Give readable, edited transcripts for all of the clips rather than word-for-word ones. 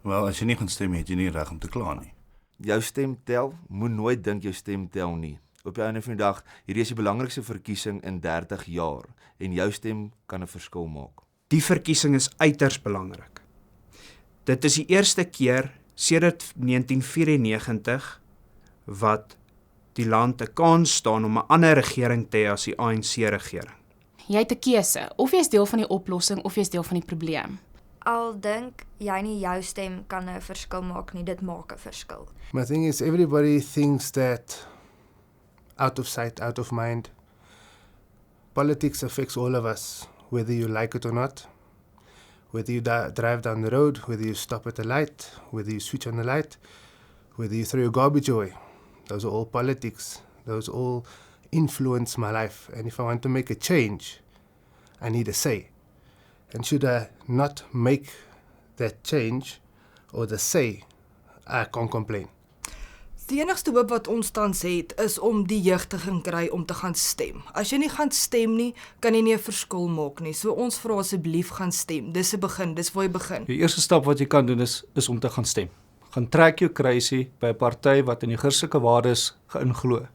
Wel, as jy nie gaan stem, het jy nie reg om te kla nie. Jou stem tel, moet nooit dink jou stem tel nie. Op die einde van die dag, hierdie is die belangrikste verkiesing in 30 jaar en jou stem kan 'n verskil maak. Die verkiesing is uiters belangrik. Dit is die eerste keer sedert 1994 wat die land 'n kans staan om 'n ander regering te hê as die ANC-regering. Jy het 'n keuse, of jy is deel van die oplossing of jy is deel van die probleem. Al dink jy nie jou stem kan 'n verskil maak nie, dit maak 'n verskil. My thing is, everybody thinks that out of sight, out of mind. Politics affects all of us, whether you like it or not. Whether you drive down the road, whether you stop at a light, whether you switch on the light, whether you throw your garbage away. Those are all politics. Those all influence my life. And if I want to make a change, I need a say. And should I not make that change or the say, I can't complain. Die enigste hoop wat ons tans het, is om die jeug te gaan kry om te gaan stem. As jy nie gaan stem nie, kan jy nie 'n verskil maak nie. So ons vra asseblief gaan stem. Dis 'n begin, dis waar jy begin. Die eerste stap wat jy kan doen is om te gaan stem. Gaan trek jou kruisie by 'n party wat in die Christelike waardes geïnglo.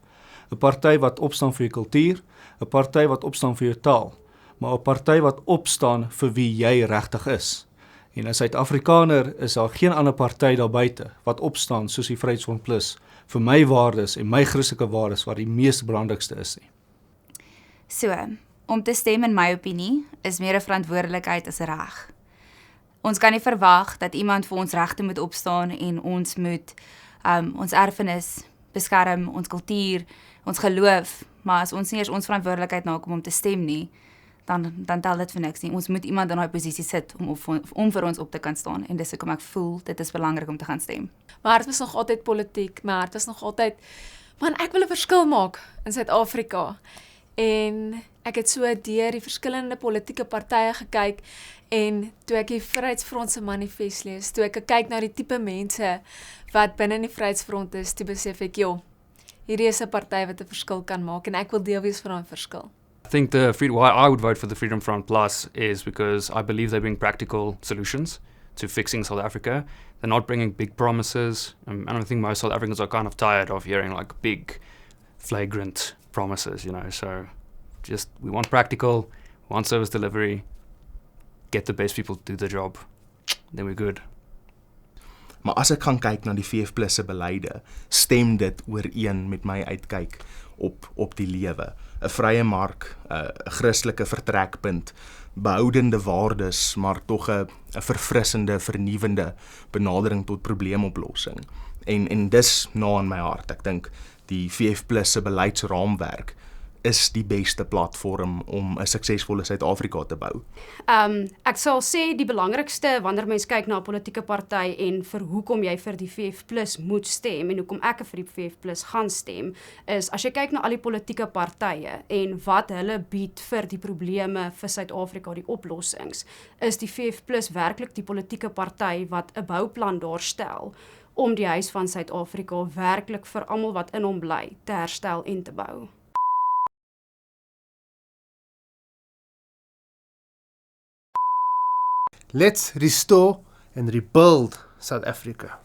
'n Party wat opstaan vir jou kultuur, 'n party wat opstaan vir jou taal, maar 'n party wat opstaan vir wie jy regtig is. En as Suid-Afrikaner is daar geen ander party daar buite wat opstaan soos die Vryheidsfront Plus vir my waardes en my Christelike waardes wat die mees belangrikste is nie. So, om te stem in my opinie is meer 'n verantwoordelikheid as 'n reg. Ons kan nie verwag dat iemand vir ons regte moet opstaan en ons moet ons erfenis beskerm, ons kultuur, ons geloof, maar as ons nie eers ons verantwoordelikheid nakom om te stem nie, dan tel dit vir niks nie. Ons moet iemand in daai posisie sit om vir ons op te kan staan en dis hoekom ek voel dit is belangrik om te gaan stem. My hart was nog altyd politiek, my hart was nog altyd, man, ek wil 'n verskil maak in Suid-Afrika. En ek het so deur die verskillende politieke partye gekyk en toe ek die Vryheidsfront se manifest lees, toe ek kyk na die tipe mense wat binne in die Vryheidsfront is, toe besef ek, hierdie is 'n party wat 'n verskil kan maak en ek wil deel wees van 'n verskil. I think why I would vote for the Freedom Front Plus is because I believe they bring practical solutions to fixing South Africa. They're not bringing big promises. And I think most South Africans are kind of tired of hearing like big, flagrant promises, So we want practical, we want service delivery, get the best people to do the job, then we're good. Maar as ek gaan kyk na die VF+ se beleide, stem dit ooreen met my uitkyk op die lewe. 'n Vrye mark, 'n Christelike vertrekpunt, behoudende waardes, maar tog 'n verfrissende, vernuwende benadering tot probleemoplossing. En dis na in my hart. Ek dink die VF+ se beleidsraamwerk is die beste platform om 'n suksesvolle Suid-Afrika te bou. Ek sal sê die belangrikste wanneer mens kyk na 'n politieke party en vir hoekom jy vir die VF+ moet stem en hoekom ek vir die VF+ gaan stem, is as jy kyk na al die politieke partye en wat hulle bied vir die probleme vir Suid-Afrika, die oplossings, is die VF+ werklik die politieke party wat 'n bouplan daarstel om die huis van Suid-Afrika werklik vir almal wat in hom bly te herstel en te bou. Let's restore and rebuild South Africa.